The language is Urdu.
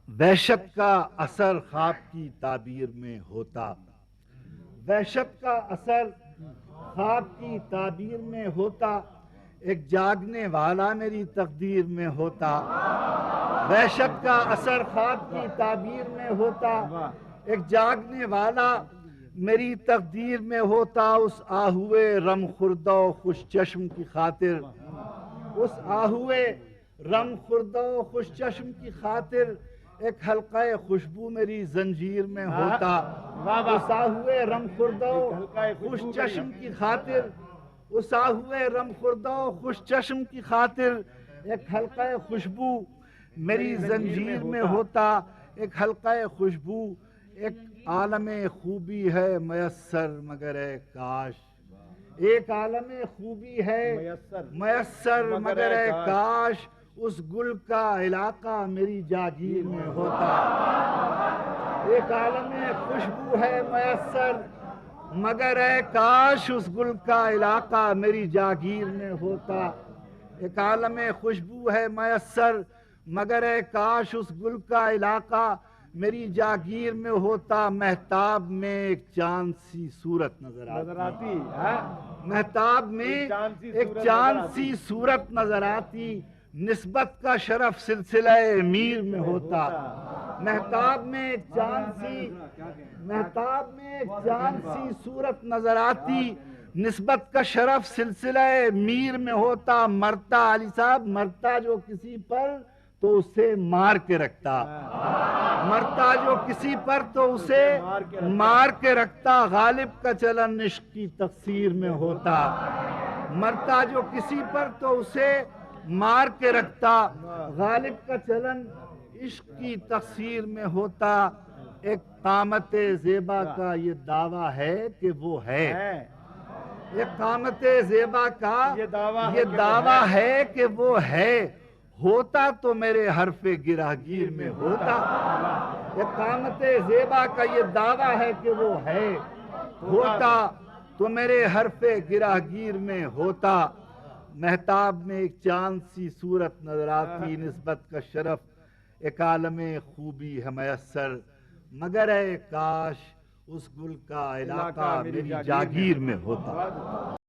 وحشت کا اثر خواب کی تعبیر میں ہوتا، وحشت کا اثر خواب کی تعبیر میں ہوتا، ایک جاگنے والا میری تقدیر میں ہوتا۔ وحشت کا اثر خواب کی تعبیر میں ہوتا، ایک جاگنے والا میری تقدیر میں ہوتا، اس آہوئے رم خوردہ و خوش چشم کی خاطر، اس آہوئے رم خوردہ و خوش چشم کی خاطر ایک حلقہ خوشبو میری زنجیر میں ہوتا۔ اس آہوئے رم خوردہ و خوش چشم کی خاطر، اس آہوئے رم خوردہ و خوش چشم کی خاطر ایک حلقہ خوشبو میری زنجیر میں ہوتا، ایک حلقہ خوشبو، ایک عالم خوبی ہے میسر مگر اے کاش، ایک عالم خوبی ہے میسر مگر اے کاش اس گل کا علاقہ میری جاگیر میں ہوتا۔ ایک عالم خوشبو ہے میسر مگر اے کاش اس گل کا علاقہ میری جاگیر میں ہوتا۔ ایک عالم خوشبو ہے میسر مگر اے کاش اس گل کا علاقہ میری جاگیر میں ہوتا۔ مہتاب میں ایک چاند سی صورت نظر آتی، مہتاب میں ایک چاند سی صورت نظر آتی، نسبت کا شرف سلسلہ میر میں ہوتا۔ مہتاب میں ایک چاند سی صورت نظر آتی، نسبت کا شرف سلسلہ میر میں ہوتا۔ مرتا علی صاحب، مرتا جو کسی پر تو اسے مار کے رکھتا، مرتا جو کسی پر تو اسے مار کے رکھتا، غالب کا چلن عشق کی تقصیر میں ہوتا۔ مرتا جو کسی پر تو اسے مار کے رکھتا، غالب کا چلن عشق کی تقصیر میں ہوتا۔ ایک قامت زیبا کا یہ دعویٰ ہے کہ وہ ہے، ایک قامت زیبا کا یہ دعویٰ ہے کہ وہ ہے، ہوتا تو میرے حرف گراگیر میں ہوتا۔ ایک قامت زیبا کا یہ دعویٰ ہے کہ وہ ہے، ہوتا تو میرے حرف گراگیر میں ہوتا۔ مہتاب میں ایک چاند سی صورت نظر آتی، نسبت کا شرف ایک عالم خوبی ہے میسر مگر اے کاش اس گل کا علاقہ میری جاگیر میں ہوتا۔